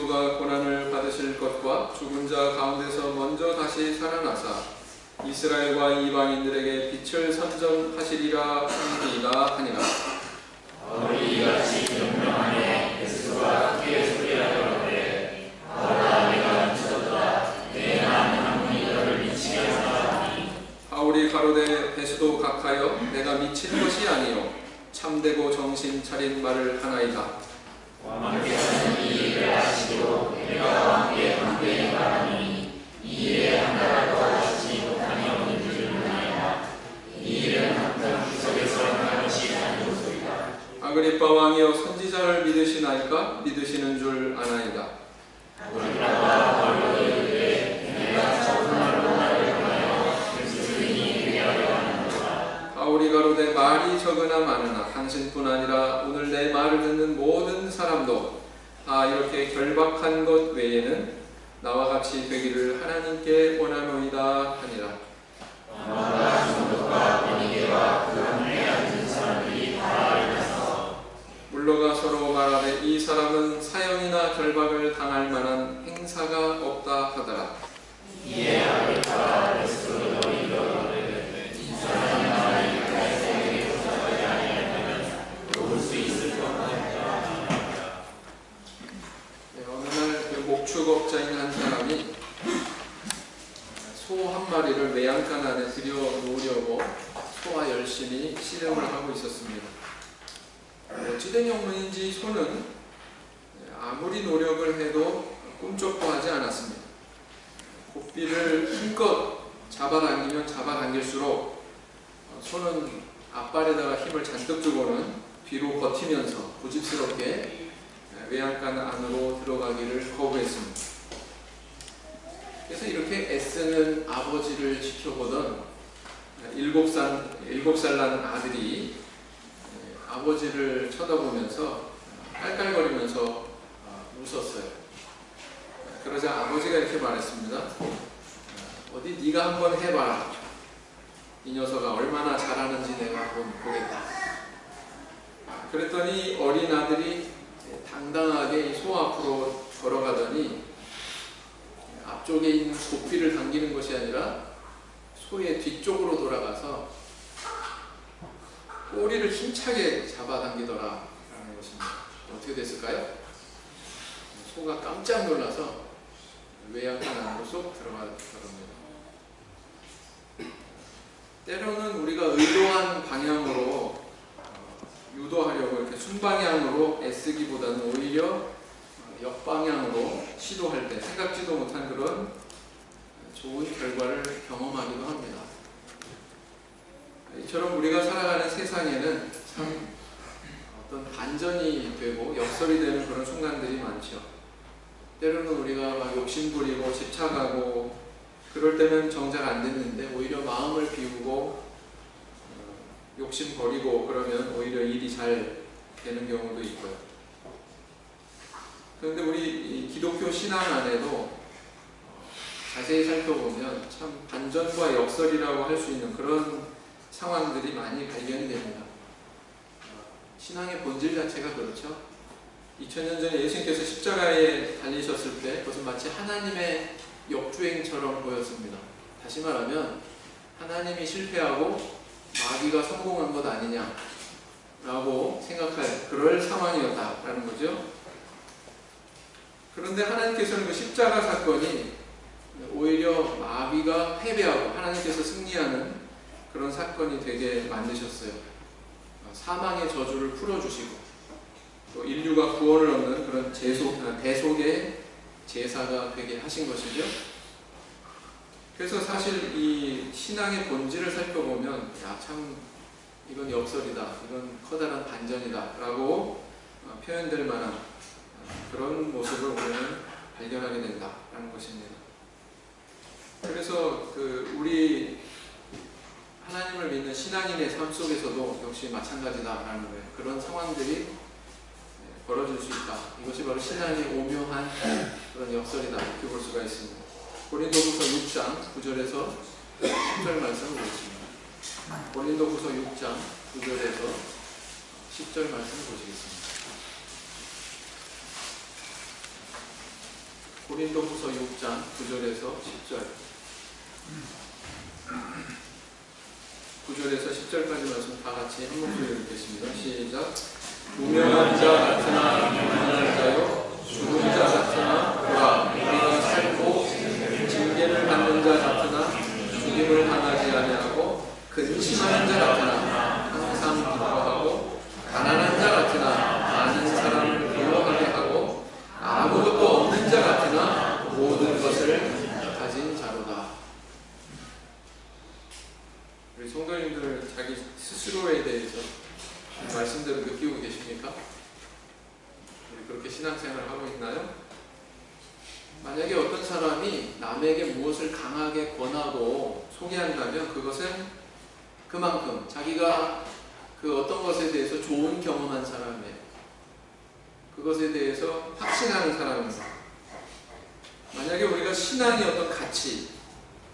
그리스도가 고난을 받으실 것과 죽은 자 가운데서 먼저 다시 살아나사 이스라엘과 이방인들에게 빛을 선전하시리라 하니이다 하니라. 우리 이같이 명령하네 예수와 함께 소리하려는데 바울아 내가 미쳤다 내 마음 한문이 너를 미치게 하나니. 바울이 가로되 베스도 각하여 내가 미친 것이 아니요 참되고 정신 차린 말을 하나이다. 왕께서는 이 일을 하시고 내가 왕께 함께 말하니 이 일에 한 나라도 하시지 못하니 없는 줄을 아나이다. 이 일은 한편 구석에서 행한 것이 아니오소이다. 아그리빠 왕이여 선지자를 믿으시나이까? 믿으시는 줄 아나이다. 아그리빠가 바울에게 이르되 내가 적은 말로 나를 향하여 그리스도인이 되게 하려 하는도다. 바울이 가로되 말이 적으나 많으나 당신뿐 아니라 오늘 내 말을 듣는 모든 사람도 다 이렇게 결박한 것 외에는 나와 같이 되기를 하나님께 원하노이다 하니라. 왕과 총독과 베니게와 그 하늘에 앉은 사람들이 다 일어나서 물러가 서로 말하되 이 사람은 사형이나 결박을 당할 만한 행사가 없다 하더라. 이에 아그리빠가 베스도로 이르되 이 사람이 나를 갈대에게 쫓아가지 아니하면 도울 수 있을 것 같다. 어느 날 그 목축업자인 한 사람이 소 한 마리를 매양간 안에 들여놓으려고 소와 열심히 씨름을 하고 있었습니다. 어찌된 영문인지 소는 아무리 노력을 해도 꿈쩍도 하지 않았습니다. 고삐를 힘껏 잡아당기면 잡아당길수록 소는 앞발에다가 힘을 잔뜩 주고는 뒤로 버티면서 고집스럽게 외양간 안으로 들어가기를 거부했습니다. 그래서 이렇게 애쓰는 아버지를 지켜보던 7살 난 아들이 아버지를 쳐다보면서 깔깔거리면서 웃었어요. 그러자 아버지가 이렇게 말했습니다. 어디 네가 한번 해봐라. 이 녀석아 얼마나 잘하는지 내가 한번 보겠다. 그랬더니 어린 아들이 당당하게 소 앞으로 걸어가더니 앞쪽에 있는 고삐를 당기는 것이 아니라 소의 뒤쪽으로 돌아가서 꼬리를 힘차게 잡아당기더라라는 것입니다. 어떻게 됐을까요? 소가 깜짝 놀라서 외양간 안으로 쏙 들어가더랍니다. 때로는 우리가 의도한 방향으로 유도하려고 이렇게 순방향으로 애쓰기보다는 오히려 역방향으로 시도할 때 생각지도 못한 그런 좋은 결과를 경험하기도 합니다. 이처럼 우리가 살아가는 세상에는 참 어떤 반전이 되고 역설이 되는 그런 순간들이 많죠. 때로는 우리가 막 욕심부리고 집착하고 그럴 때는 정작 안 됐는데 오히려 마음을 비우고 욕심 버리고 그러면 오히려 일이 잘 되는 경우도 있고요. 그런데 우리 기독교 신앙 안에도 자세히 살펴보면 참 반전과 역설이라고 할 수 있는 그런 상황들이 많이 발견이 됩니다. 신앙의 본질 자체가 그렇죠. 2000년 전에 예수님께서 십자가에 달리셨을 때 그것은 마치 하나님의 역주행처럼 보였습니다. 다시 말하면 하나님이 실패하고 마귀가 성공한 것 아니냐라고 생각할 그럴 상황이었다라는 거죠. 그런데 하나님께서는 그 십자가 사건이 오히려 마귀가 패배하고 하나님께서 승리하는 그런 사건이 되게 만드셨어요. 사망의 저주를 풀어주시고 또 인류가 구원을 얻는 그런 대속의 제사가 되게 하신 것이죠. 그래서 사실 이 신앙의 본질을 살펴보면 참 이건 역설이다, 이건 커다란 반전이다 라고 표현될 만한 그런 모습을 우리는 발견하게 된다라는 것입니다. 그래서 우리 하나님을 믿는 신앙인의 삶 속에서도 역시 마찬가지다라는 거예요. 그런 상황들이 벌어질 수 있다. 이것이 바로 신앙의 오묘한 그런 역설이다 이렇게 볼 수가 있습니다. 고린도후서 6장 9절에서 10절 말씀을 보겠습니다. 고린도후서 6장 9절에서 10절 말씀을 보시겠습니다. 고린도후서 6장 9절에서 10절 9절에서 10절까지 말씀 다 같이 한 목소리로 읽겠습니다. 시작. 무명한 자 같으나 유명한 자요 죽은 자 같으나 보라 우리가 살고 징계를 받는 자 같으나 죽임을 당하지 아니하고 근심하는 자 같으나 항상 기뻐하고 가난한 자 같으나 많은 사람을 부러워하게 하고 아무것도 없는 자 같으나 모든 것을 가진 자로다. 우리 성도님들 자기 스스로에 대해서 말씀대로 느끼고 계십니까? 우리 그렇게 신앙생활을 하고 있나요? 만약에 어떤 사람이 남에게 무엇을 강하게 권하고 소개한다면 그것은 그만큼 자기가 그 어떤 것에 대해서 좋은 경험한 사람이에요. 그것에 대해서 확신하는 사람입니다. 만약에 우리가 신앙의 어떤 가치,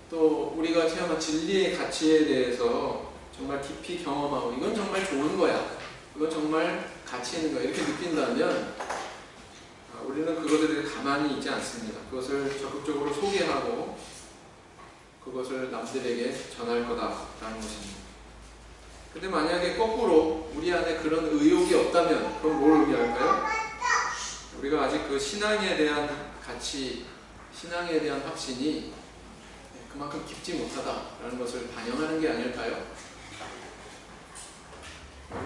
또 우리가 체험한 진리의 가치에 대해서 정말 깊이 경험하고 이건 정말 좋은 거야, 이건 정말 가치 있는 거야 이렇게 느낀다면 우리는 그것에 대해 가만히 있지 않습니다. 그것을 적극적으로 소개하고 그것을 남들에게 전할 거다라는 것입니다. 근데 만약에 거꾸로 우리 안에 그런 의욕이 없다면 그럼 뭘 의미할까요? 우리가 아직 그 신앙에 대한 가치, 신앙에 대한 확신이 그만큼 깊지 못하다라는 것을 반영하는 게 아닐까요?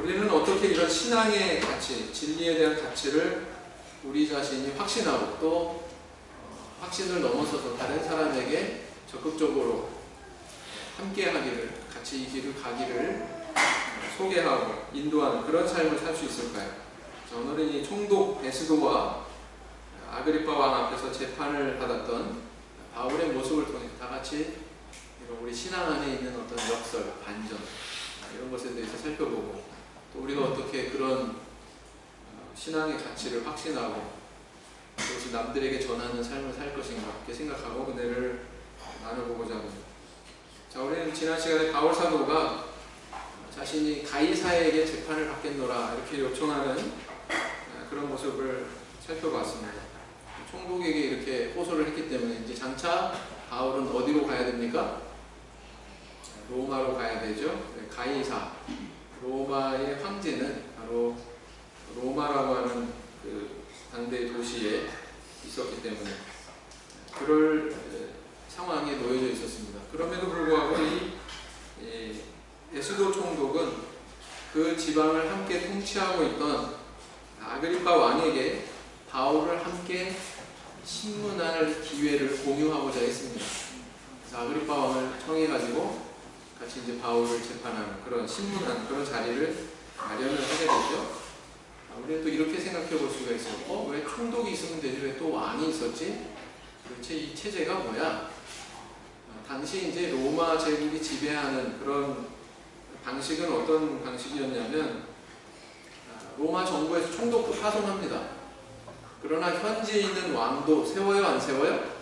우리는 어떻게 이런 신앙의 가치, 진리에 대한 가치를 우리 자신이 확신하고 또 확신을 넘어서서 다른 사람에게 적극적으로 함께 하기를, 같이 이 길을 가기를 소개하고 인도하는 그런 삶을 살 수 있을까요? 자, 오늘은 이 총독 베스도와 아그리파 왕 앞에서 재판을 받았던 바울의 모습을 통해 다 같이 우리 신앙 안에 있는 어떤 역설, 반전 이런 것에 대해서 살펴보고 또 우리가 어떻게 그런 신앙의 가치를 확신하고 그것을 남들에게 전하는 삶을 살 것인가 이렇게 생각하고 은혜를 나눠보고자 합니다. 자, 우리는 지난 시간에 바울 사도가 자신이 가이사에게 재판을 받겠노라 이렇게 요청하는 그런 모습을 살펴봤습니다. 총독에게 이렇게 호소를 했기 때문에 이제 장차 바울은 어디로 가야 됩니까? 로마로 가야 되죠. 가이사, 로마의 황제는 바로 로마라고 하는 그 당대 도시에 있었기 때문에 그럴 상황에 놓여져 있었습니다. 그럼에도 불구하고 이 베스도 총독은 그 지방을 함께 통치하고 있던 아그리파 왕에게 바울을 함께 신문할 기회를 공유하고자 했습니다. 그래서 아그리파 왕을 청해가지고 같이 이제 바울을 재판하는 그런 신문하는 그런 자리를 마련을 하게 되죠. 우리는 또 이렇게 생각해 볼 수가 있어요. 왜 총독이 있으면 되지 왜 또 왕이 있었지? 도대체 이 체제가 뭐야? 당시 이제 로마 제국이 지배하는 그런 방식은 어떤 방식이었냐면 로마 정부에서 총독도 파송합니다. 그러나 현지에 있는 왕도 세워요, 안 세워요?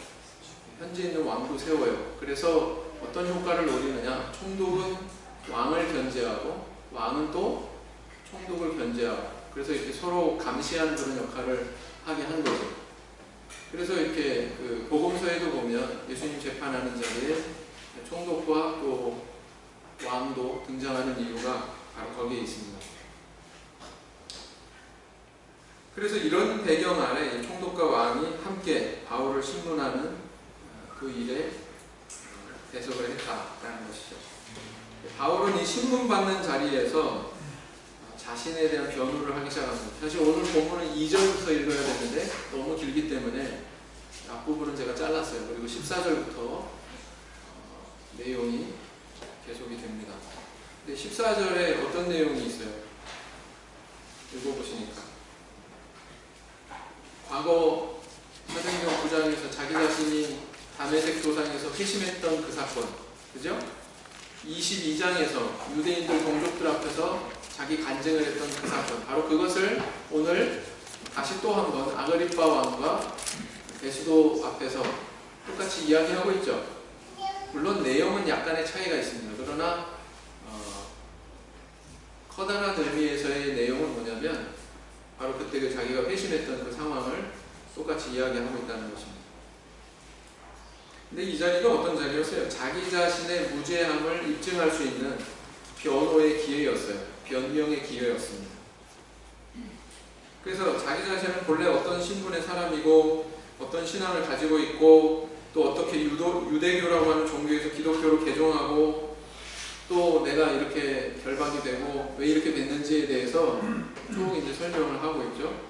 현지에 있는 왕도 세워요. 그래서 어떤 효과를 노리느냐? 총독은 왕을 견제하고 왕은 또 총독을 견제하고 그래서 이렇게 서로 감시하는 그런 역할을 하게 한 거죠. 그래서 이렇게 그 복음서에도 보면 예수님 재판하는 자리에 총독과 또 왕도 등장하는 이유가 바로 거기에 있습니다. 그래서 이런 배경 아래 총독과 왕이 함께 바울을 신문하는 그 일에 대석을 했다라는 것이죠. 바울은 이 신문받는 자리에서 자신에 대한 변호를 하기 시작합니다. 사실 오늘 본문은 2절부터 읽어야 되는데 너무 길기 때문에 앞부분은 제가 잘랐어요. 그리고 14절부터 내용이 계속이 됩니다. 근데 14절에 어떤 내용이 있어요? 읽어보시니까 과거 사도행전 9장에서 자기 자신이 다메섹 도상에서 회심했던 그 사건, 그죠? 22장에서 유대인들 동족들 앞에서 자기 간증을 했던 그 사건, 바로 그것을 오늘 다시 또 한번 아그리파 왕과 베스도 앞에서 똑같이 이야기하고 있죠. 물론 내용은 약간의 차이가 있습니다. 그러나 커다란 의미에서의 내용은 뭐냐면 바로 그때 그 자기가 회심했던 그 상황을 똑같이 이야기하고 있다는 것입니다. 근데 이 자리가 어떤 자리였어요? 자기 자신의 무죄함을 입증할 수 있는 변호의 기회였어요. 변명의 기회였습니다. 그래서 자기 자신은 본래 어떤 신분의 사람이고 어떤 신앙을 가지고 있고 또 어떻게 유대교라고 하는 종교에서 기독교로 개종하고 또 내가 이렇게 결박이 되고 왜 이렇게 됐는지에 대해서 쭉 이제 설명을 하고 있죠.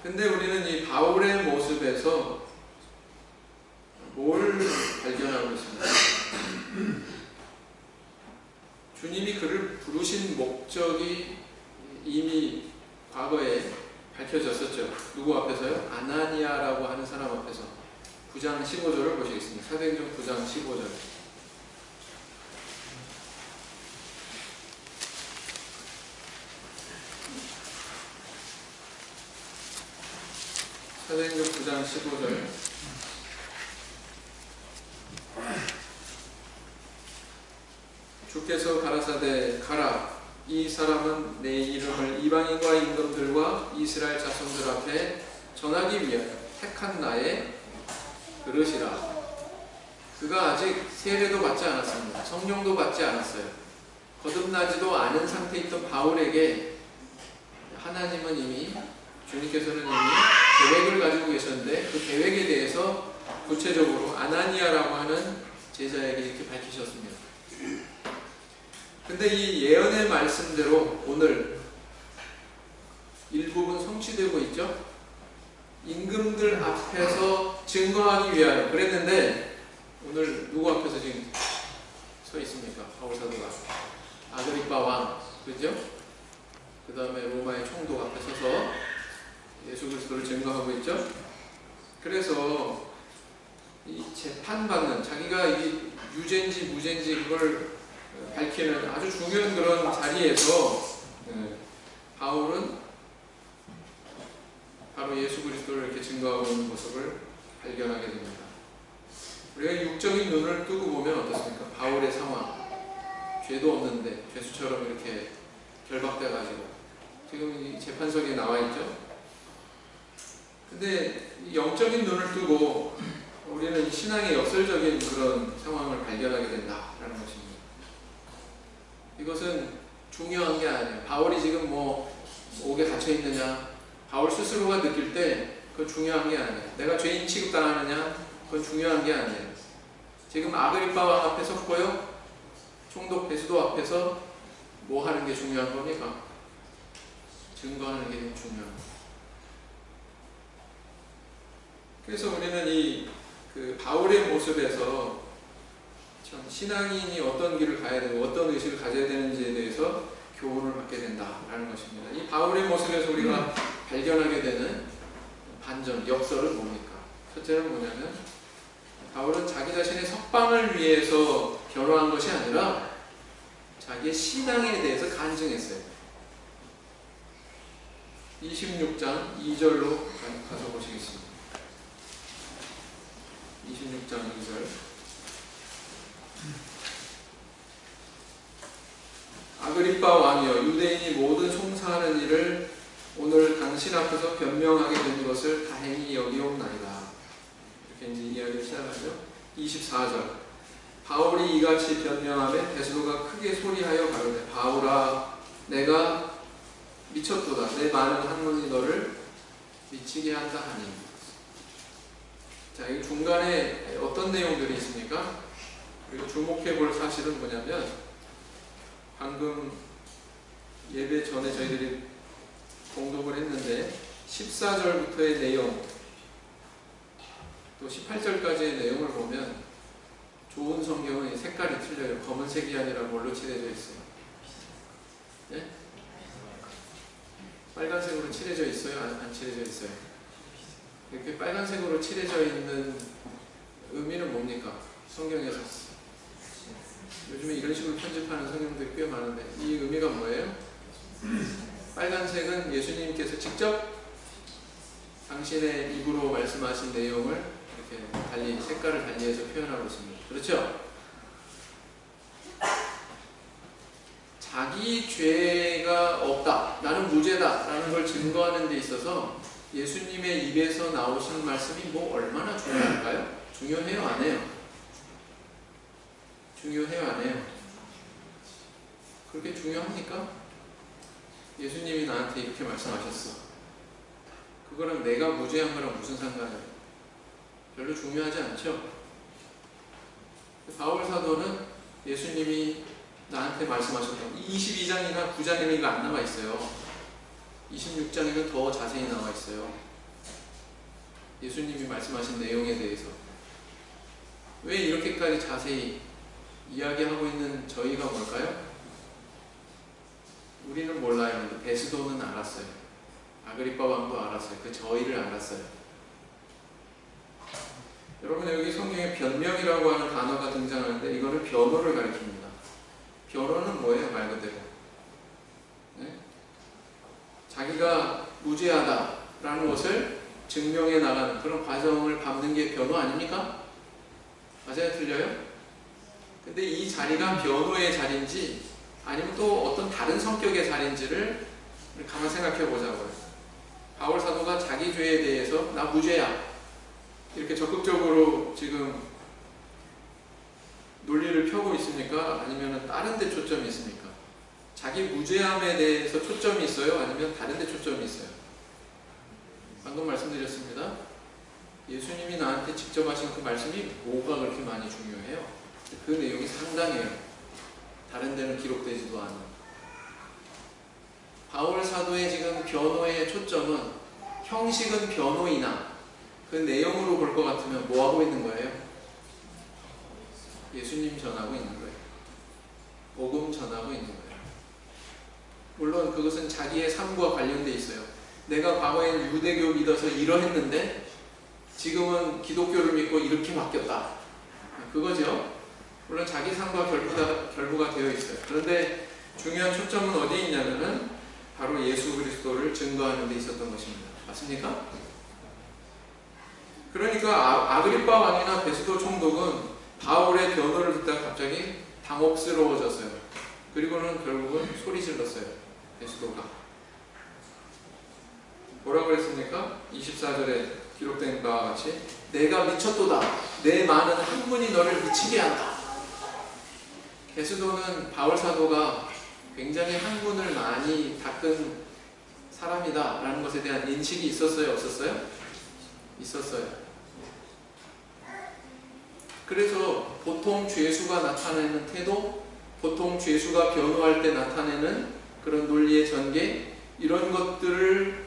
근데 우리는 이 바울의 모습에서 뭘 발견하고 있습니까? 주님이 그를 부르신 목적이 이미 과거에 밝혀졌었죠. 누구 앞에서요? 아나니아라고 하는 사람 앞에서. 9장 15절을 보시겠습니다. 사도행전 9장 15절. 사도행전 9장 15절. 주께서 가라사대 가라, 이 사람은 내 이름을 이방인과 임금들과 이스라엘 자손들 앞에 전하기 위하여 택한 나의 그릇이라. 그가 아직 세례도 받지 않았습니다. 성령도 받지 않았어요. 거듭나지도 않은 상태에 있던 바울에게 하나님은 이미, 주님께서는 이미 계획을 가지고 계셨는데 그 계획에 대해서 구체적으로 아나니아라고 하는 제자에게 이렇게 밝히셨습니다. 근데 이 예언의 말씀대로 오늘 일부분 성취되고 있죠. 임금들 앞에서 증거하기 위하여 그랬는데 오늘 누구 앞에서 지금 서 있습니까? 바울 사도가 아그리빠 왕, 그죠? 그 다음에 로마의 총독 앞에 서서 예수 그리스도를 증거하고 있죠. 그래서 이 재판받는, 자기가 이 유죄인지 무죄인지 그걸 밝히는 아주 중요한 그런 자리에서 바울은 바로 예수 그리스도를 이렇게 증거하고 있는 모습을 발견하게 됩니다. 우리가 육적인 눈을 뜨고 보면 어떻습니까? 바울의 상황, 죄도 없는데 죄수처럼 이렇게 결박돼가지고 지금 이 재판석에 나와 있죠. 근데 이 영적인 눈을 뜨고 우리는 신앙의 역설적인 그런 상황을 발견하게 된다라는 것입니다. 이것은 중요한 게 아니에요. 바울이 지금 뭐 옥에 갇혀 있느냐, 바울 스스로가 느낄 때 그건 중요한 게 아니에요. 내가 죄인 취급당하느냐, 그건 중요한 게 아니에요. 지금 아그리빠 왕 앞에 섰고요, 총독 베스도 앞에서 뭐 하는 게 중요한 겁니까? 증거하는 게 중요한 거예요. 그래서 우리는 이 바울의 모습에서 참 신앙인이 어떤 길을 가야 되고 어떤 의식을 가져야 되는지에 대해서 교훈을 받게 된다라는 것입니다. 이 바울의 모습에서 우리가 발견하게 되는 반전, 역설은 뭡니까? 첫째는 뭐냐면 바울은 자기 자신의 석방을 위해서 변호한 것이 아니라 자기의 신앙에 대해서 간증했어요. 26장 2절로 가서 보시겠습니다. 26장 2절. 아그리빠 왕이여, 유대인이 모든 송사하는 일을 오늘 당신 앞에서 변명하게 된 것을 다행히 여기옵나이다. 이렇게 이제 이야기를 시작하죠. 24절. 바울이 이같이 변명하며 베스도가 크게 소리하여 가로되, 바울아, 내가 미쳤도다. 내 많은 학문이 너를 미치게 한다 하니. 자, 이 중간에 어떤 내용들이 있습니까? 그리고 주목해 볼 사실은 뭐냐면, 방금 예배 전에 저희들이 공독을 했는데 14절부터의 내용, 또 18절까지의 내용을 보면 좋은 성경은 색깔이 틀려요. 검은색이 아니라 뭘로 칠해져 있어요? 네? 빨간색으로 칠해져 있어요? 안 칠해져 있어요? 이렇게 빨간색으로 칠해져 있는 의미는 뭡니까? 성경에서 요즘에 이런 식으로 편집하는 성경들이 꽤 많은데 이 의미가 뭐예요? 빨간색은 예수님께서 직접 당신의 입으로 말씀하신 내용을 이렇게 색깔을 달리해서 표현하고 있습니다. 그렇죠? 자기 죄가 없다, 나는 무죄다 라는 걸 증거하는 데 있어서 예수님의 입에서 나오신 말씀이 뭐 얼마나 중요할까요? 중요해요, 안 해요? 중요해요, 안 해요? 그렇게 중요합니까? 예수님이 나한테 이렇게 말씀하셨어. 그거랑 내가 무죄한 거랑 무슨 상관이에요? 별로 중요하지 않죠? 바울 사도는 예수님이 나한테 말씀하셨던 22장이나 9장에는 이거 안 나와 있어요. 26장에는 더 자세히 나와 있어요. 예수님이 말씀하신 내용에 대해서. 왜 이렇게까지 자세히 이야기하고 있는 저희가 뭘까요? 우리는 몰라요. 근데 베스도는 알았어요. 아그리빠 왕도 알았어요. 그 저희를 알았어요. 여러분, 여기 성경에 변명이라고 하는 단어가 등장하는데 이거는 변호를 가리킵니다. 변호는 뭐예요? 말 그대로 네? 자기가 무죄하다라는 것을 증명해 나가는 그런 과정을 밟는 게 변호 아닙니까? 맞아요? 틀려요? 근데 이 자리가 변호의 자리인지 아니면 또 어떤 다른 성격의 자리인지를 가만 생각해 보자고요. 바울 사도가 자기 죄에 대해서 나 무죄야 이렇게 적극적으로 지금 논리를 펴고 있습니까? 아니면 다른 데 초점이 있습니까? 자기 무죄함에 대해서 초점이 있어요? 아니면 다른 데 초점이 있어요? 방금 말씀드렸습니다. 예수님이 나한테 직접 하신 그 말씀이 뭐가 그렇게 많이 중요해요? 그 내용이 상당해요. 다른 데는 기록되지도 않아. 바울 사도의 지금 변호의 초점은 형식은 변호이나 그 내용으로 볼 것 같으면 뭐 하고 있는 거예요? 예수님 전하고 있는 거예요. 복음 전하고 있는 거예요. 물론 그것은 자기의 삶과 관련돼 있어요. 내가 과거에는 유대교 믿어서 이러했는데 지금은 기독교를 믿고 이렇게 바뀌었다. 그거죠. 물론 자기 삶과 결부가 되어 있어요. 그런데 중요한 초점은 어디에 있냐면은 바로 예수 그리스도를 증거하는 데 있었던 것입니다. 맞습니까? 그러니까 아그리빠 왕이나 베스도 총독은 바울의 변호를 듣다가 갑자기 당혹스러워졌어요. 그리고는 결국은 소리 질렀어요. 베스도가 뭐라고 그랬습니까? 24절에 기록된 바와 같이 내가 미쳤도다. 내 많은 학문이 너를 미치게 한다. 베스도는 바울 사도가 굉장히 학문을 많이 닦은 사람이다 라는 것에 대한 인식이 있었어요? 없었어요? 있었어요. 그래서 보통 죄수가 나타내는 태도, 보통 죄수가 변호할 때 나타내는 그런 논리의 전개, 이런 것들을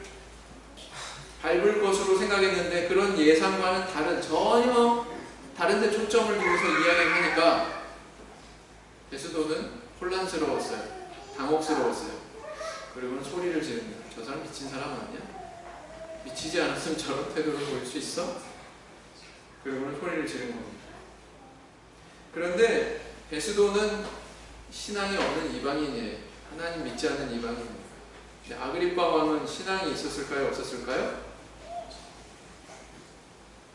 밟을 것으로 생각했는데 그런 예상과는 전혀 다른 데 초점을 두고서 이야기를 하니까 베스도는 혼란스러웠어요. 당혹스러웠어요. 그리고는 소리를 지릅니다. 저 사람 미친 사람 아니야? 미치지 않았으면 저런 태도를 보일 수 있어? 그리고는 소리를 지른 겁니다. 그런데 베스도는 신앙이 없는 이방인이에요. 하나님 믿지 않는 이방인이에요. 근데 아그리빠 왕은 신앙이 있었을까요? 없었을까요?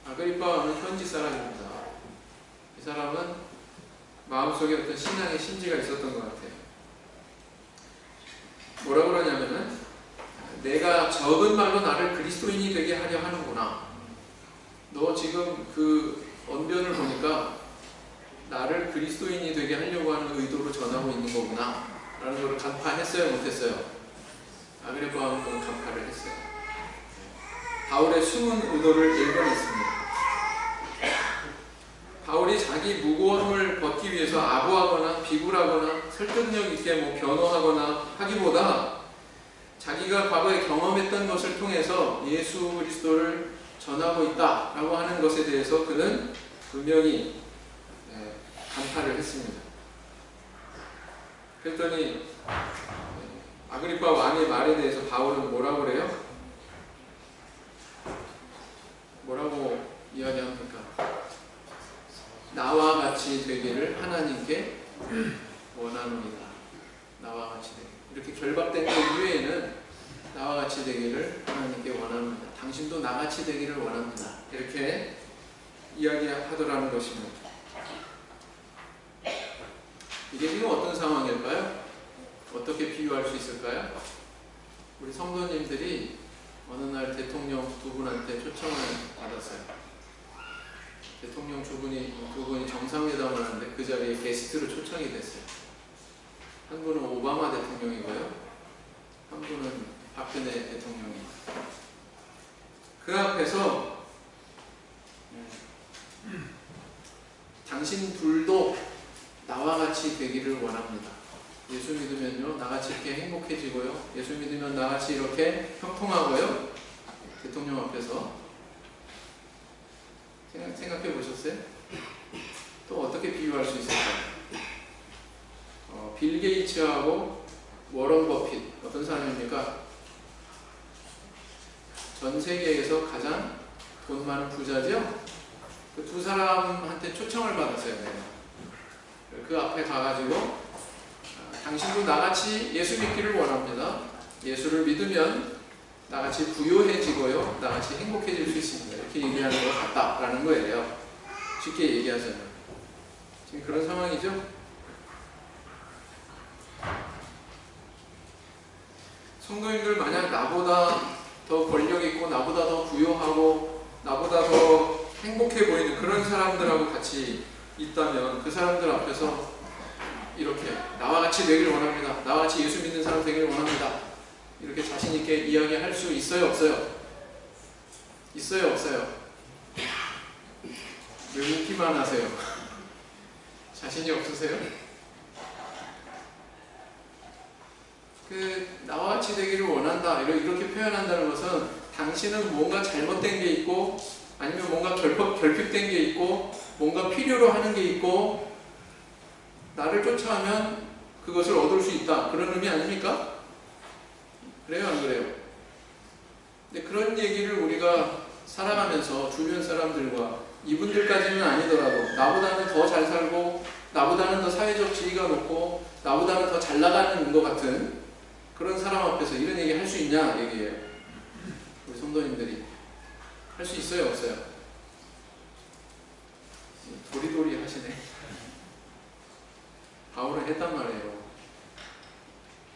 아그리빠 왕은 현지 사람입니다. 이 사람은 마음속에 어떤 신앙의 심지가 있었던 것 같아요. 뭐라고 그러냐면은 내가 적은 말로 나를 그리스도인이 되게 하려 하는구나. 너 지금 그 언변을 보니까 나를 그리스도인이 되게 하려고 하는 의도로 전하고 있는 거구나 라는 걸 간파했어요? 못했어요? 아그리빠 왕은 간파를 했어요. 바울의 숨은 의도를 읽어냈습니다. 바울이 자기 무고함을 벗기 위해서 아부하거나 비굴하거나 설득력 있게 변호하거나 하기보다 자기가 과거에 경험했던 것을 통해서 예수 그리스도를 전하고 있다라고 하는 것에 대해서 그는 분명히 간파를 했습니다. 그랬더니 아그리빠 왕의 말에 대해서 바울은 뭐라고 그래요? 뭐라고 이야기합니까? 나와 같이 되기를 하나님께 원하노이다. 나와 같이 되기. 이렇게 결박된 것 이외에는 나와 같이 되기를 하나님께 원합니다. 당신도 나같이 되기를 원합니다. 이렇게 이야기하더라는 것입니다. 이게 지금 어떤 상황일까요? 어떻게 비유할 수 있을까요? 우리 성도님들이 어느 날 대통령 두 분한테 초청을 받았어요. 대통령 두 분이 정상회담을 하는데 그 자리에 게스트로 초청이 됐어요. 한 분은 오바마 대통령이고요, 한 분은 박근혜 대통령이에요. 그 앞에서 당신 둘도 나와 같이 되기를 원합니다. 예수 믿으면요 나같이 이렇게 행복해지고요, 예수 믿으면 나같이 이렇게 형통하고요. 대통령 앞에서 생각해 보셨어요? 또 어떻게 비유할 수 있을까요? 빌 게이츠하고 워런 버핏, 어떤 사람입니까? 전 세계에서 가장 돈 많은 부자죠? 그 두 사람한테 초청을 받았어요. 내가. 그 앞에 가가지고 당신도 나같이 예수 믿기를 원합니다. 예수를 믿으면 나같이 부유해지고요, 나같이 행복해질 수 있습니다. 이렇게 얘기하는 것 같다라는 거예요. 쉽게 얘기하자면. 지금 그런 상황이죠? 성도님들 만약 나보다 더 권력 있고 나보다 더 부유하고 나보다 더 행복해 보이는 그런 사람들하고 같이 있다면 그 사람들 앞에서 이렇게 나와 같이 되기를 원합니다. 나와 같이 예수 믿는 사람 되기를 원합니다. 이렇게 자신 있게 이야기할 수 있어요, 없어요? 있어요, 없어요? 왜 웃기만 하세요? 자신이 없으세요? 나와 같이 되기를 원한다 이렇게 표현한다는 것은 당신은 뭔가 잘못된 게 있고 아니면 뭔가 결핍된 게 있고 뭔가 필요로 하는 게 있고 나를 쫓아하면 그것을 얻을 수 있다, 그런 의미 아닙니까? 그래요, 안 그래요? 근데 그런 얘기를 우리가 살아가면서 주변 사람들과, 이분들까지는 아니더라도 나보다는 더 잘 살고 나보다는 더 사회적 지위가 높고 나보다는 더 잘 나가는 것 같은 그런 사람 앞에서 이런 얘기 할 수 있냐 얘기예요. 우리 성도님들이 할 수 있어요, 없어요? 도리도리 하시네. 바울은 했단 말이에요.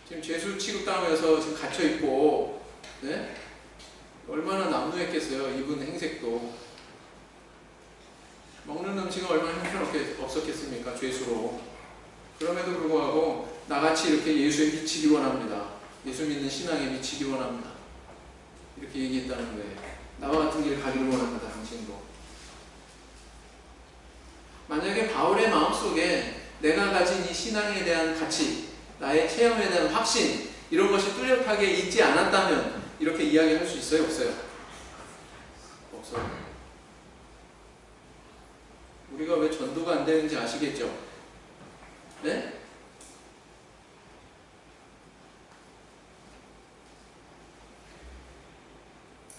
지금 죄수 취급당하면서 지금 갇혀있고, 네? 얼마나 남루했겠어요, 이분 행색도. 먹는 음식은 얼마나 형편없게 없었겠습니까, 죄수로. 그럼에도 불구하고 나같이 이렇게 예수에 미치기 원합니다. 예수 믿는 신앙에 미치기 원합니다. 이렇게 얘기했다는 거예요. 나와 같은 길 가기를 원합니다, 당신도. 만약에 바울의 마음속에 내가 가진 이 신앙에 대한 가치, 나의 체험에 대한 확신, 이런 것이 뚜렷하게 있지 않았다면 이렇게 이야기할 수 있어요, 없어요? 없어요. 우리가 왜 전도가 안 되는지 아시겠죠? 네?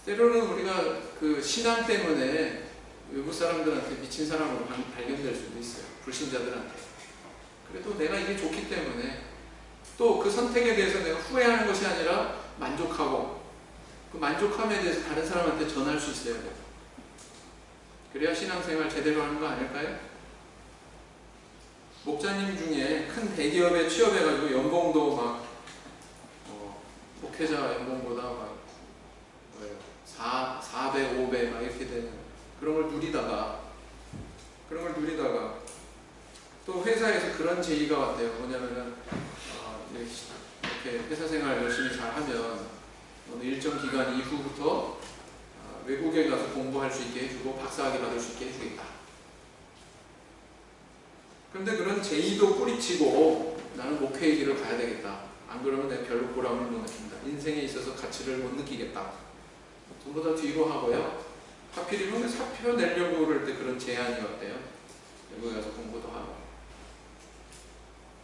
때로는 우리가 그 신앙 때문에 외국 사람들한테 미친 사람으로 발견될 수도 있어요. 불신자들한테. 그래도 내가 이게 좋기 때문에 또 그 선택에 대해서 내가 후회하는 것이 아니라 만족하고 그 만족함에 대해서 다른 사람한테 전할 수 있어야 돼요. 그래야 신앙생활 제대로 하는 거 아닐까요? 목자님 중에 큰 대기업에 취업해가지고 연봉도 막 목회자 연봉보다 막 4배, 5배 막 이렇게 되는 그런 걸 누리다가 또 회사에서 그런 제의가 왔대요. 뭐냐면은 이렇게 회사 생활 열심히 잘하면 어느 일정 기간 이후부터 외국에 가서 공부할 수 있게 해주고 박사학위 받을 수 있게 해주겠다. 그런데 그런 제의도 뿌리치고 나는 목회의 길을 가야 되겠다. 안 그러면 내가 별로 보람을 못 느낀다. 인생에 있어서 가치를 못 느끼겠다. 전부 다 뒤로 하고요. 하필이면 사표 내려고 그럴 때 그런 제안이 왔대요. 외국에 가서 공부도 하고.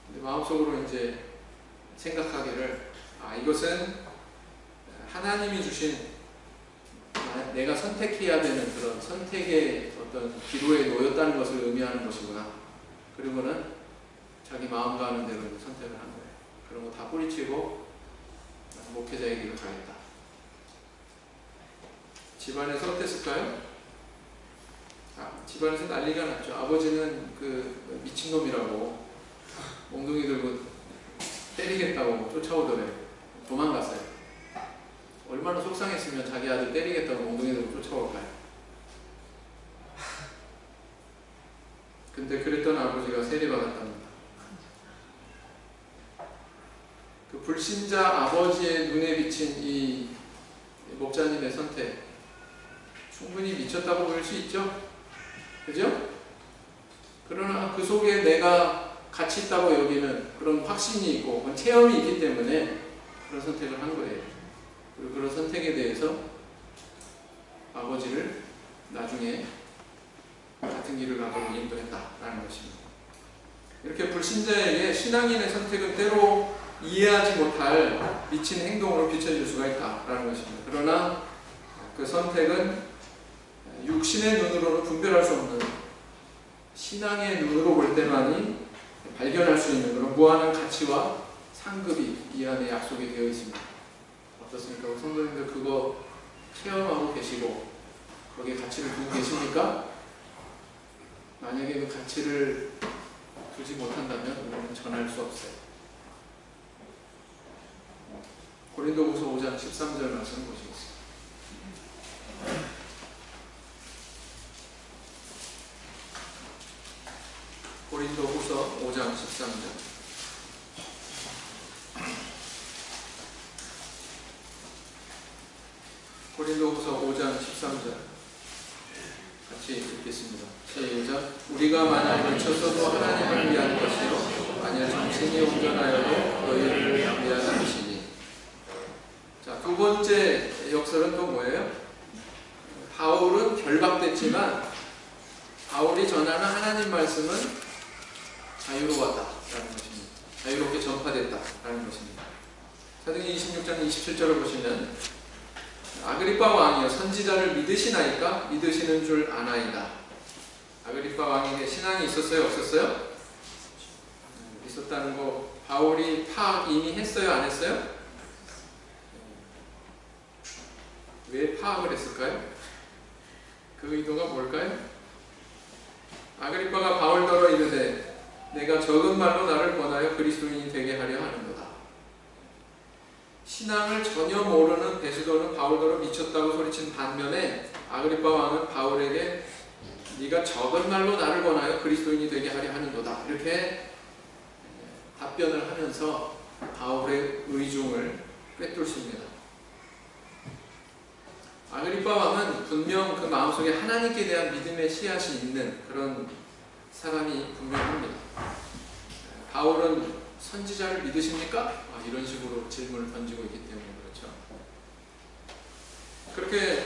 근데 마음속으로 이제 생각하기를 이것은 하나님이 주신 내가 선택해야 되는 그런 선택의 어떤 기로에 놓였다는 것을 의미하는 것이구나. 그리고는 자기 마음 가는 대로 선택을 한 거예요. 그런 거 다 뿌리치고 목회자의 길을 가겠다. 집안에서 어땠을까요? 집안에서 난리가 났죠. 아버지는 그 미친놈이라고 몽둥이 들고 때리겠다고 쫓아오더래요. 도망갔어요. 얼마나 얼마나 속상했으면 자기 아들 때리겠다고 몽둥이 들고 쫓아올까요? 근데 그랬던 아버지가 세례받았답니다. 그 불신자 아버지의 눈에 비친 이 목자님의 선택, 충분히 미쳤다고 볼 수 있죠? 그죠? 그러나 그 속에 내가 가치 있다고 여기는 그런 확신이 있고 그런 체험이 있기 때문에 그런 선택을 한 거예요. 그리고 그런 선택에 대해서 아버지를 나중에 같은 길을 가도록 인도했다라는 것입니다. 이렇게 불신자에게 신앙인의 선택은 때로 이해하지 못할 미친 행동으로 비춰질 수가 있다라는 것입니다. 그러나 그 선택은 육신의 눈으로는 분별할 수 없는 신앙의 눈으로 볼 때만이 발견할 수 있는 그런 무한한 가치와 상급이 이 안에 약속이 되어 있습니다. 어떻습니까? 성도님들 그거 체험하고 계시고 거기에 가치를 두고 계십니까? 만약에 그 가치를 두지 못한다면 우리는 전할 수 없어요. 고린도후서 5장 13절 말씀 보시겠습니다. 고린도후서 5장 13절. 고린도후서 5장 13절 같이 읽겠습니다. 시작. 우리가 만약 미쳐서도 하나님을 위한 것이요 만약 정신이 온전하여도 너희를 위한 것이니. 자, 두 번째 역설은 또 뭐예요? 바울은 결박됐지만 바울이 전하는 하나님 말씀은 자유로웠다라는 것입니다. 자유롭게 전파됐다라는 것입니다. 사도행전 26장 27절을 보시면 아그리빠 왕이여 선지자를 믿으시나이까? 믿으시는 줄 아나이다. 아그리빠 왕에게 신앙이 있었어요? 없었어요? 있었다는 거 바울이 파악 이미 했어요? 안 했어요? 왜 파악을 했을까요? 그 의도가 뭘까요? 아그리빠가 바울더러 이르되 내가 적은 말로 나를 권하여 그리스도인이 되게 하려 하는도다. 신앙을 전혀 모르는 베드로는 바울더러 미쳤다고 소리친 반면에 아그리빠 왕은 바울에게 네가 적은 말로 나를 권하여 그리스도인이 되게 하려 하는도다. 이렇게 답변을 하면서 바울의 의중을 꿰뚫습니다. 아그리빠 왕은 분명 그 마음속에 하나님께 대한 믿음의 씨앗이 있는 그런 사람이 분명합니다. 바울은 선지자를 믿으십니까? 이런 식으로 질문을 던지고 있기 때문에 그렇죠. 그렇게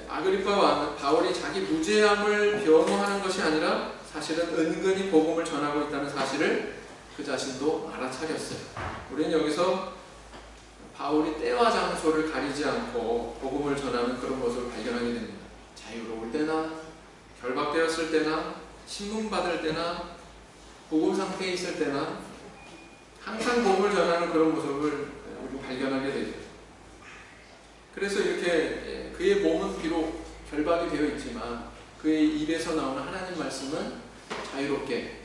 아그리빠 왕은 바울이 자기 무죄함을 변호하는 것이 아니라 사실은 은근히 복음을 전하고 있다는 사실을 그 자신도 알아차렸어요. 우리는 여기서 바울이 때와 장소를 가리지 않고 복음을 전하는 그런 모습을 발견하게 됩니다. 자유로울 때나 결박되었을 때나 신문받을 때나 복음 상태에 있을 때나 항상 복음을 전하는 그런 모습을 우리 발견하게 되죠. 그래서 이렇게 그의 몸은 비록 결박이 되어 있지만 그의 입에서 나오는 하나님 말씀은 자유롭게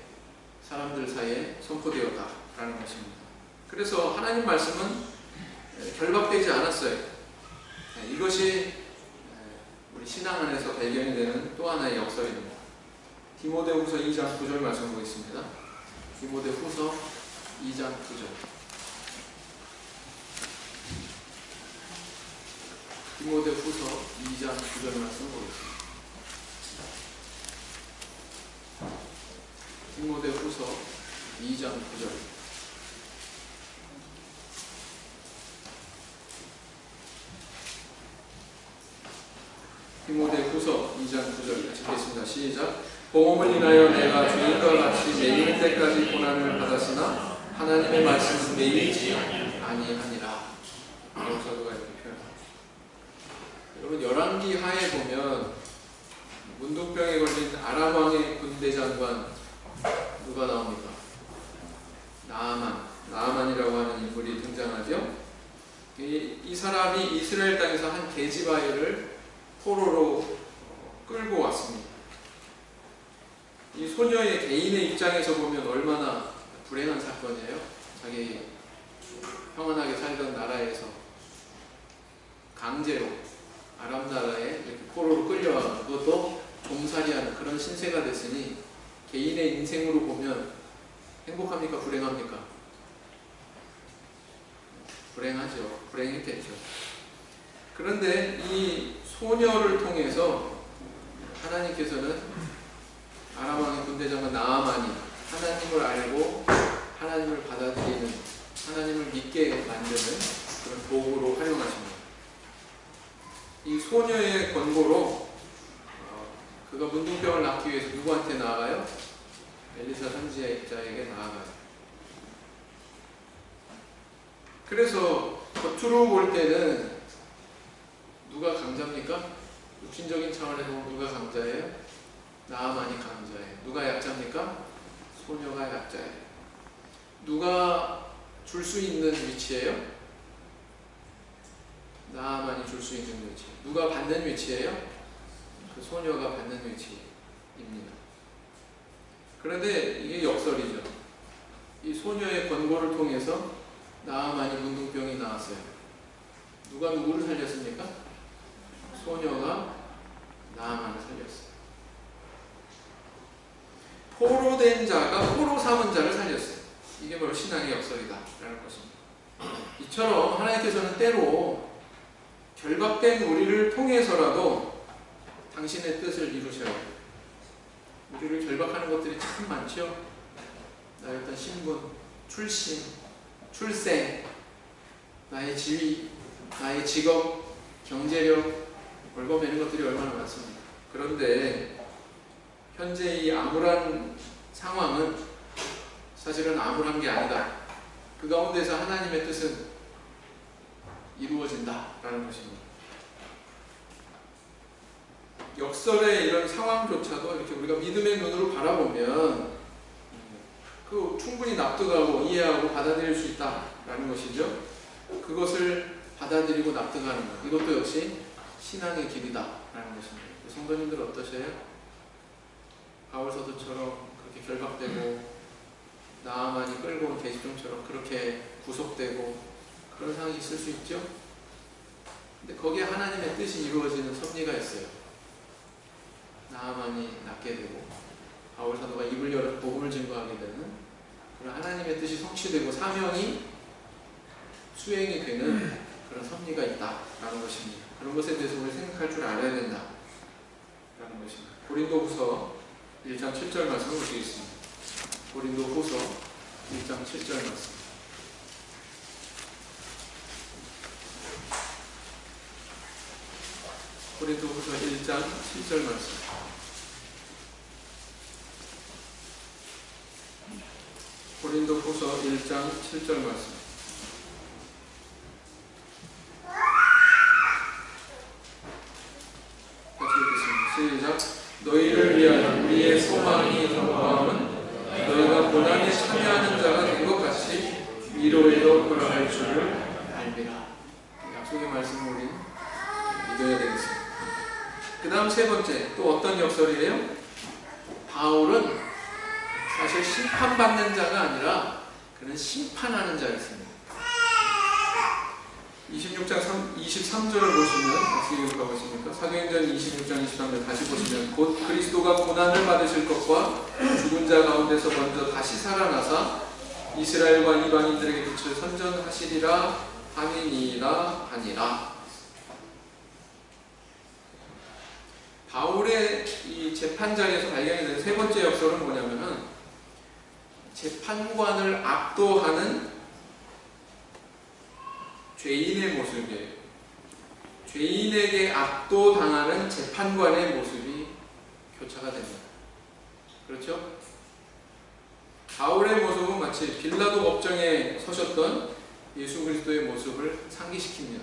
사람들 사이에 선포되었다라는 것입니다. 그래서 하나님 말씀은 결박되지 않았어요. 이것이 우리 신앙 안에서 발견이 되는 또 하나의 역설입니다. 디모데후서 2장 9절 말씀 보겠습니다. 디모데후서 2장 9절. 디모데후서 2장 9절 말씀 보겠습니다. 디모데후서 2장 9절. 디모데후서 2장 9절 같이 읽겠습니다. 시작. 복음을 인하여 내가 주님과 같이 매일 때까지 고난을 받았으나 하나님의 말씀은 매일지 아니하니라. 사도가 이렇게 표현합니다. 여러분 열왕기 하에 보면 문둥병에 걸린 아람 왕의 군대 장관 누가 나옵니까? 나아만이라고 하는 인물이 등장하죠. 이 사람이 이스라엘 땅에서 한 계집아이를 포로로 끌고 왔습니다. 이 소녀의 개인의 입장에서 보면 얼마나 불행한 사건이에요. 자기 평안하게 살던 나라에서 강제로 아람 나라에 이렇게 포로로 끌려와서 그것도 종살이하는 그런 신세가 됐으니 개인의 인생으로 보면 행복합니까? 불행합니까? 불행하죠. 불행했겠죠. 그런데 이 소녀를 통해서 하나님께서는 아람 왕의 군대장관 나아만이 하나님을 알고 하나님을 받아들이는, 하나님을 믿게 만드는 그런 도구로 활용하십니다. 이 소녀의 권고로 그가 문둥병을 낫기 위해서 누구한테 나아가요? 엘리사 선지자에게 나아가요. 그래서 겉으로 볼 때는 누가 강자입니까? 육신적인 차원에서 누가 강자예요? 나아만이 강자예요. 누가 약자입니까? 소녀가 약자예요. 누가 줄 수 있는 위치예요? 나아만이 줄 수 있는 위치. 누가 받는 위치예요? 그 소녀가 받는 위치입니다. 그런데 이게 역설이죠. 이 소녀의 권고를 통해서 나아만이 문둥병이 나았어요. 누가 누구를 살렸습니까? 소녀가 나아만을 살렸어요. 포로된 자가 포로 삼은 자를 살렸어요. 이게 바로 신앙의 역설이다 라는 것입니다. 이처럼 하나님께서는 때로 결박된 우리를 통해서라도 당신의 뜻을 이루셔야 해요. 우리를 결박하는 것들이 참 많죠. 나의 어떤 신분, 출신, 출생, 나의 지위, 나의 직업, 경제력, 벌거매는 것들이 얼마나 많습니까? 그런데 현재 이 암울한 상황은 사실은 암울한 게 아니다. 그 가운데서 하나님의 뜻은 이루어진다라는 것입니다. 역설의 이런 상황조차도 이렇게 우리가 믿음의 눈으로 바라보면 그 충분히 납득하고 이해하고 받아들일 수 있다라는 것이죠. 그것을 받아들이고 납득하는 것, 이것도 역시 신앙의 길이다라는 것입니다. 성도님들 어떠세요? 바울 사도처럼 그렇게 결박되고 나아만이 끌고 온 계시종처럼 그렇게 구속되고 그런 상황이 있을 수 있죠. 근데 거기에 하나님의 뜻이 이루어지는 섭리가 있어요. 나아만이 낫게 되고 바울 사도가 입을 열어 복음을 증거하게 되는 그런 하나님의 뜻이 성취되고 사명이 수행이 되는 그런 섭리가 있다라는 것입니다. 그런 것에 대해서 우리 생각할 줄 알아야 된다라는 것입니다. 고린도후서 1장 7절 말씀 보시겠습니다. 고린도후서 1장 7절 말씀. 고린도후서 1장 7절 말씀. 고린도후서 1장 7절 말씀. 같이 읽겠습니다. 시작. 너희를 위한 우리의 소망이 더함은 너희가 고난에 참여하는 자가 된 것 같이 위로에도 그러할 줄을 알미라. 약속의 말씀을 우리 믿어야 되겠습니다. 그 다음 세 번째, 또 어떤 역설이에요? 바울은 사실 심판받는 자가 아니라 그는 심판하는 자였습니다. 26장 23절을 보시면 같이 읽어보십니까? 사도행전 26장 23절 다시 보시면 곧 그리스도가 고난을 받으실 것과 죽은 자 가운데서 먼저 다시 살아나사 이스라엘과 이방인들에게 빛을 선전하시리라 함이니이다 하니라. 바울의 이 재판장에서 발견이 된 세 번째 역설은 뭐냐면은 재판관을 압도하는 죄인의 모습이에요. 죄인에게 압도당하는 재판관의 모습이 교차가 됩니다. 그렇죠? 바울의 모습은 마치 빌라도 법정에 서셨던 예수 그리스도의 모습을 상기시킵니다.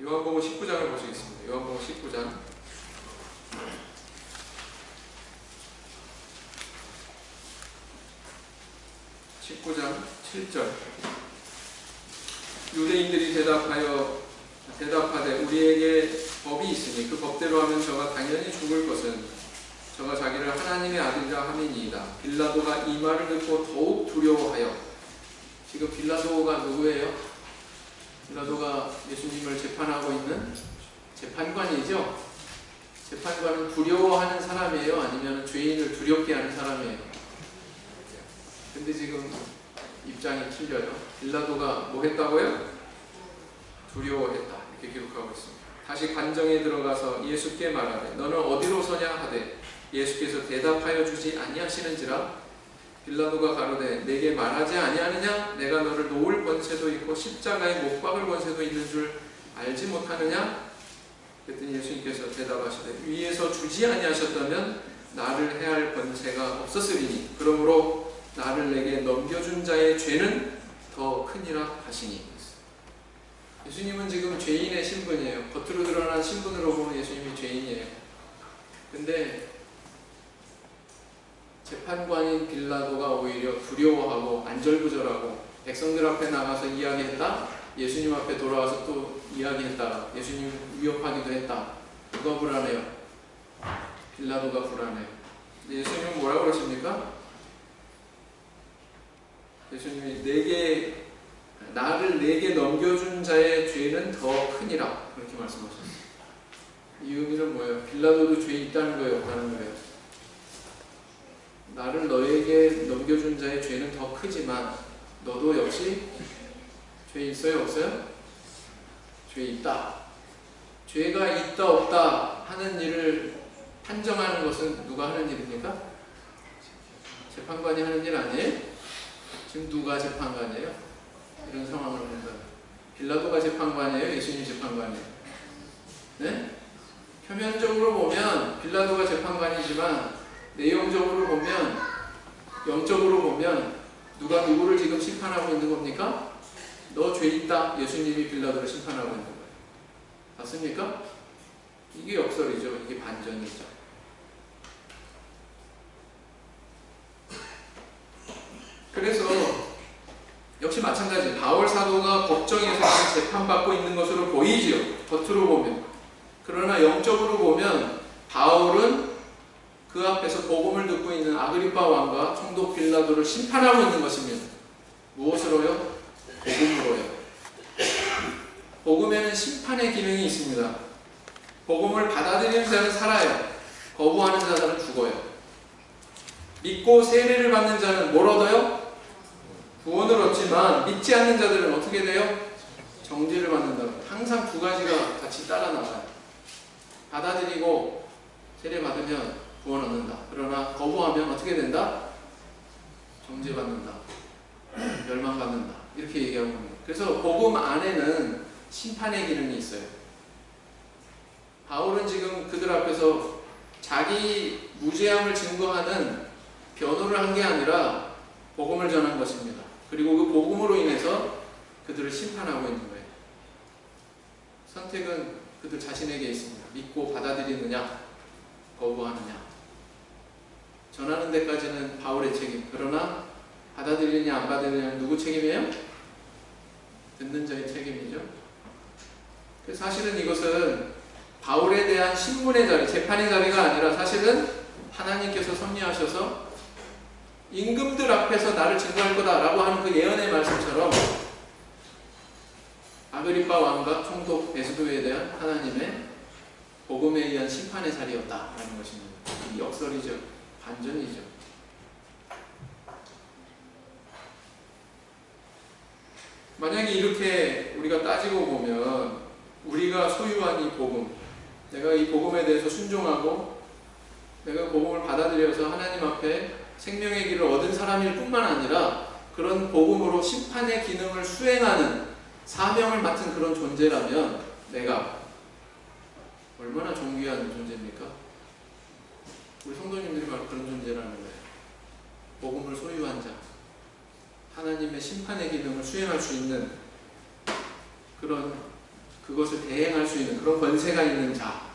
요한복음 19장을 보시겠습니다. 요한복음 19장 19장 7절. 유대인들이 대답하되 우리에게 법이 있으니 그 법대로 하면 저가 당연히 죽을 것은 저가 자기를 하나님의 아들이라 함이니이다. 빌라도가 이 말을 듣고 더욱 두려워하여. 지금 빌라도가 누구예요? 빌라도가 예수님을 재판하고 있는 재판관이죠. 재판관은 두려워하는 사람이에요? 아니면 죄인을 두렵게 하는 사람이에요? 근데 지금 입장이 틀려요. 빌라도가 뭐 했다고요? 두려워했다. 이렇게 기록하고 있습니다. 다시 관정에 들어가서 예수께 말하되 너는 어디로 서냐 하되 예수께서 대답하여 주지 아니하시는지라. 빌라도가 가로되 내게 말하지 아니하느냐? 내가 너를 놓을 권세도 있고 십자가에 못 박을 권세도 있는 줄 알지 못하느냐? 그랬더니 예수님께서 대답하시되 위에서 주지 아니하셨다면 나를 해할 권세가 없었으리니 그러므로 나를 내게 넘겨준 자의 죄는 더 크니라 하시니. 예수님은 지금 죄인의 신분이에요. 겉으로 드러난 신분으로 보면 예수님이 죄인이에요. 근데 재판관인 빌라도가 오히려 두려워하고 안절부절하고 백성들 앞에 나가서 이야기했다. 예수님 앞에 돌아와서 또 이야기했다. 예수님 위협하기도 했다. 누가 불안해요? 빌라도가 불안해요. 근데 예수님은 뭐라고 그러십니까? 예수님이 나를 내게 넘겨준 자의 죄는 더 크니라 그렇게 말씀하셨어요. 이 의미는 뭐예요? 빌라도도 죄 있다는 거예요? 없다는 거예요? 나를 너에게 넘겨준 자의 죄는 더 크지만 너도 역시 죄 있어요? 없어요? 죄 있다. 죄가 있다 없다 하는 일을 판정하는 것은 누가 하는 일입니까? 재판관이 하는 일 아니에요? 지금 누가 재판관이에요? 이런 상황을 본다. 빌라도가 재판관이에요? 예수님 재판관이에요? 네? 표면적으로 보면 빌라도가 재판관이지만 내용적으로 보면, 영적으로 보면 누가 누구를 지금 심판하고 있는 겁니까? 너 죄 있다. 예수님이 빌라도를 심판하고 있는 거예요. 맞습니까? 이게 역설이죠. 이게 반전이죠. 그래서 역시 마찬가지 바울 사도가 법정에서 재판받고 있는 것으로 보이지요. 겉으로 보면. 그러나 영적으로 보면 바울은 그 앞에서 복음을 듣고 있는 아그리파 왕과 총독 빌라도를 심판하고 있는 것입니다. 무엇으로요? 복음으로요. 복음에는 심판의 기능이 있습니다. 복음을 받아들이는 자는 살아요. 거부하는 자는 죽어요. 믿고 세례를 받는 자는 뭘 얻어요? 구원을 얻지만 믿지 않는 자들은 어떻게 돼요? 정죄를 받는다고. 항상 두 가지가 같이 따라 나가요. 받아들이고 세례 받으면 구원 얻는다. 그러나 거부하면 어떻게 된다? 정죄받는다. 멸망받는다. 이렇게 얘기하고 있는 거예요. 그래서 복음 안에는 심판의 기능이 있어요. 바울은 지금 그들 앞에서 자기 무죄함을 증거하는 변호를 한 게 아니라 복음을 전한 것입니다. 그리고 그 복음으로 인해서 그들을 심판하고 있는 거예요. 선택은 그들 자신에게 있습니다. 믿고 받아들이느냐, 거부하느냐. 전하는 데까지는 바울의 책임. 그러나 받아들이느냐 안 받아들이느냐 누구 책임이에요? 듣는 자의 책임이죠. 그래서 사실은 이것은 바울에 대한 신문의 자리, 재판의 자리가 아니라 사실은 하나님께서 섭리하셔서 임금들 앞에서 나를 증거할 거다라고 하는 그 예언의 말씀처럼 아그리파 왕과 총독 베스도에 대한 하나님의 복음에 의한 심판의 자리였다라는 것입니다. 이 역설이죠. 반전이죠. 만약에 이렇게 우리가 따지고 보면 우리가 소유한 이 복음, 내가 이 복음에 대해서 순종하고 내가 복음을 받아들여서 하나님 앞에 생명의 길을 얻은 사람일 뿐만 아니라 그런 복음으로 심판의 기능을 수행하는 사명을 맡은 그런 존재라면 내가 얼마나 존귀한 존재입니까? 우리 성도님들이 바로 그런 존재라는 거예요. 복음을 소유한 자, 하나님의 심판의 기능을 수행할 수 있는 그것을 대행할 수 있는 그런 권세가 있는 자,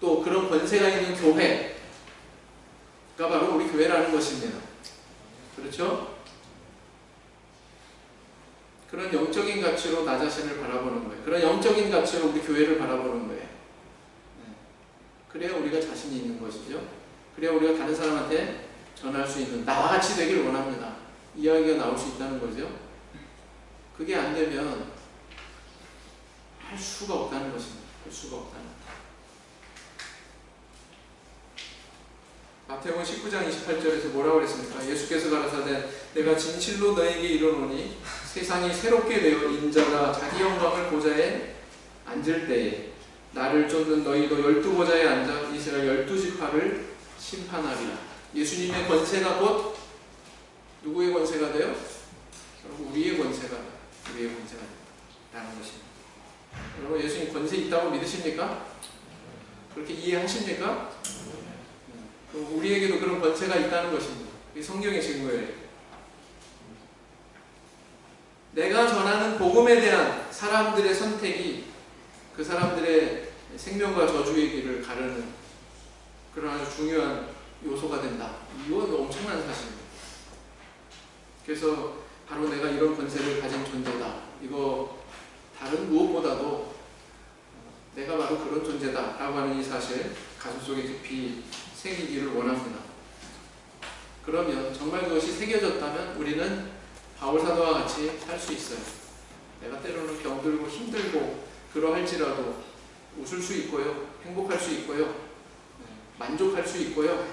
또 그런 권세가 있는 교회가 바로 우리 교회라는 것입니다. 그렇죠? 그런 영적인 가치로 나 자신을 바라보는 거예요. 그런 영적인 가치로 우리 교회를 바라보는 거예요. 그래야 우리가 자신이 있는 것이죠. 그래야 우리가 다른 사람한테 전할 수 있는 나와 같이 되길 원합니다. 이야기가 나올 수 있다는 거죠. 그게 안 되면 할 수가 없다는 것입니다. 할 수가 없다는 것. 마태복음 19장 28절에서 뭐라고 그랬습니까? 예수께서 가라사대 내가 진실로 너에게 이르노니 세상이 새롭게 되어 인자가 자기 영광을 보좌에 앉을 때에 나를 쫓는 너희도 12보좌에 앉아 이스라엘 12지파를 심판하리라. 예수님의 권세가 곧 누구의 권세가 돼요? 결국 우리의 권세가 라는 것입니다. 여러분 예수님 권세 있다고 믿으십니까? 그렇게 이해하십니까? 그럼 우리에게도 그런 권세가 있다는 것입니다. 이게 성경의 증거예요. 내가 전하는 복음에 대한 사람들의 선택이 그 사람들의 생명과 저주의 길을 가르는 그런 아주 중요한 요소가 된다. 이건 엄청난 사실입니다. 그래서 바로 내가 이런 권세를 가진 존재다. 이거 다른 무엇보다도 내가 바로 그런 존재다 라고 하는 이 사실 가슴속에 깊이 새기기를 원합니다. 그러면 정말 그것이 새겨졌다면 우리는 바울사도와 같이 살 수 있어요. 내가 때로는 병들고 힘들고 그러할지라도 웃을 수 있고요. 행복할 수 있고요. 만족할 수 있고요.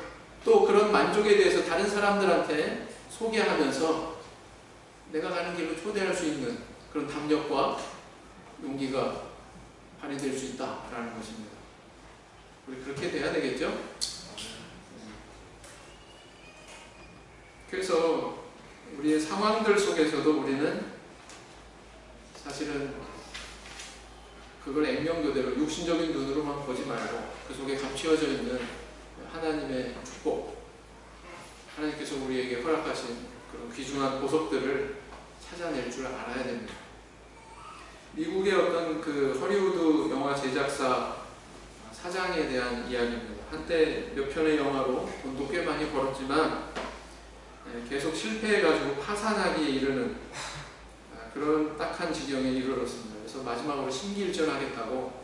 또 그런 만족에 대해서 다른 사람들한테 소개하면서 내가 가는 길로 초대할 수 있는 그런 담력과 용기가 발휘될 수 있다라는 것입니다. 우리 그렇게 돼야 되겠죠? 그래서 우리의 상황들 속에서도 우리는 사실은 그걸 액면도대로 육신적인 눈으로만 보지 말고 그 속에 감추어져 있는 하나님의 축복, 하나님께서 우리에게 허락하신 그런 귀중한 보석들을 찾아낼 줄 알아야 됩니다. 미국의 어떤 그 허리우드 영화 제작사 사장에 대한 이야기입니다. 한때 몇 편의 영화로 돈도 꽤 많이 벌었지만 계속 실패해가지고 파산하기에 이르는 그런 딱한 지경에 이르렀습니다. 그래서 마지막으로 심기일전하겠다고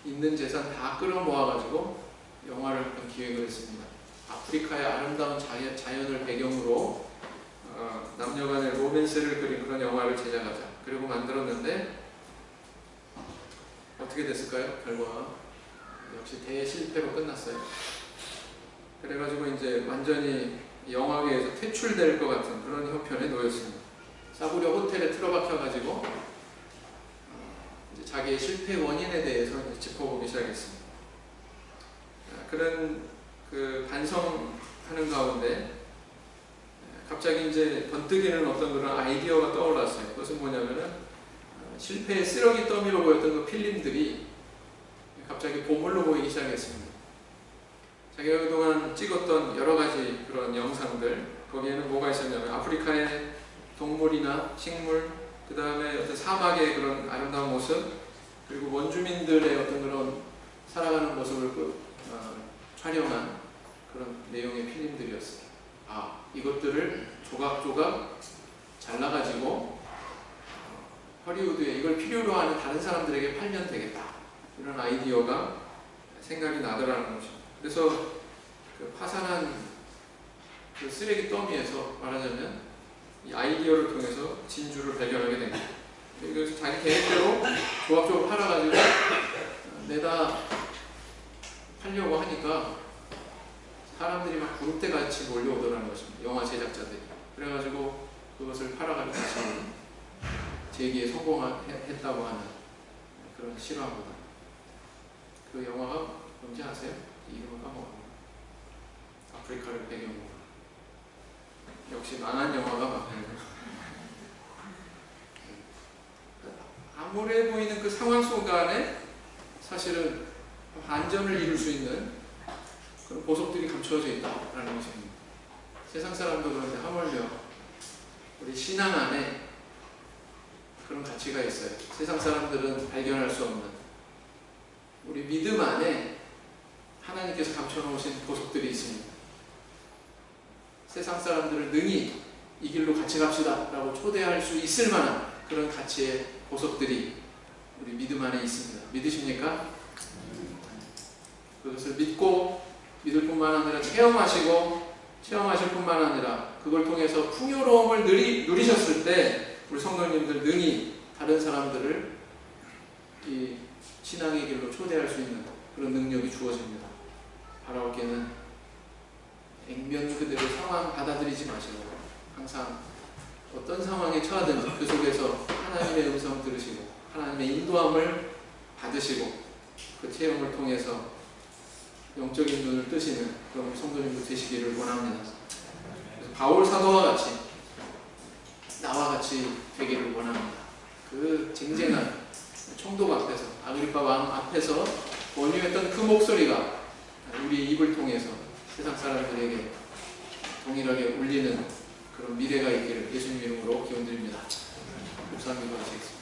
있는 재산 다 끌어모아가지고 영화를 한편 기획을 했습니다. 아프리카의 아름다운 자연을 배경으로 남녀간의 로맨스를 그린 그런 영화를 제작하자. 그리고 만들었는데 어떻게 됐을까요? 결과 역시 대실패로 끝났어요. 그래가지고 이제 완전히 영화계에서 퇴출될 것 같은 그런 형편에 놓였습니다. 싸구려 호텔에 틀어박혀가지고 이제 자기의 실패 원인에 대해서 짚어보기 시작했습니다. 그런 그 반성하는 가운데 갑자기 이제 번뜩이는 어떤 그런 아이디어가 떠올랐어요. 그것은 뭐냐면은 실패의 쓰레기 더미로 보였던 그 필름들이 갑자기 보물로 보이기 시작했습니다. 자기가 그동안 찍었던 여러 가지 그런 영상들, 거기에는 뭐가 있었냐면 아프리카의 동물이나 식물, 그 다음에 어떤 사막의 그런 아름다운 모습, 그리고 원주민들의 어떤 그런 살아가는 모습을 촬영한 그런 내용의 필름들이었어요. 이것들을 조각조각 잘라가지고 허리우드에 이걸 필요로 하는 다른 사람들에게 팔면 되겠다. 이런 아이디어가 생각이 나더라는 거죠. 그래서 그 파산한 그 쓰레기 더미에서 말하자면 이 아이디어를 통해서 진주를 발견하게 됩니다. 그래서 자기 계획대로 조각조각 팔아가지고 내다 팔려고 하니까 사람들이 막 구름대 같이 몰려오더라는 것입니다. 영화 제작자들이. 그래가지고 그것을 팔아가지고 다시 재기에 성공했다고 하는 그런 실화입니다. 그 영화가 뭔지 아세요? 이름을 까먹었네요. 아프리카를 배경으로. 역시 망한 영화가 맞네요. 암울해 보이는 그 상황 속 안에 사실은 반전을 이룰 수 있는 그런 보석들이 감추어져 있다라는 것입니다. 세상 사람도 그런데 하물며 우리 신앙 안에 그런 가치가 있어요. 세상 사람들은 발견할 수 없는 우리 믿음 안에 하나님께서 감춰놓으신 보석들이 있습니다. 세상 사람들을 능히 이 길로 같이 갑시다 라고 초대할 수 있을 만한 그런 가치의 보석들이 우리 믿음 안에 있습니다. 믿으십니까? 그것을 믿고 믿을 뿐만 아니라 체험하실 뿐만 아니라 그걸 통해서 풍요로움을 누리셨을 때 우리 성도님들 능히 다른 사람들을 이 신앙의 길로 초대할 수 있는 그런 능력이 주어집니다. 바라옵기는 액면 그대로 상황 받아들이지 마시고 항상 어떤 상황에 처하든지 그 속에서 하나님의 음성 들으시고 하나님의 인도함을 받으시고 그 체험을 통해서 영적인 눈을 뜨시는 그런 성도님들 되시기를 원합니다. 그래서 바울 사도와 같이 나와 같이 되기를 원합니다. 그 쟁쟁한 총독 앞에서 아그리파 왕 앞에서 권유했던 그 목소리가 우리 입을 통해서 세상 사람들에게 동일하게 울리는 그런 미래가 있기를 예수님 이름으로 기원드립니다. 목사님 기도하시겠습니다.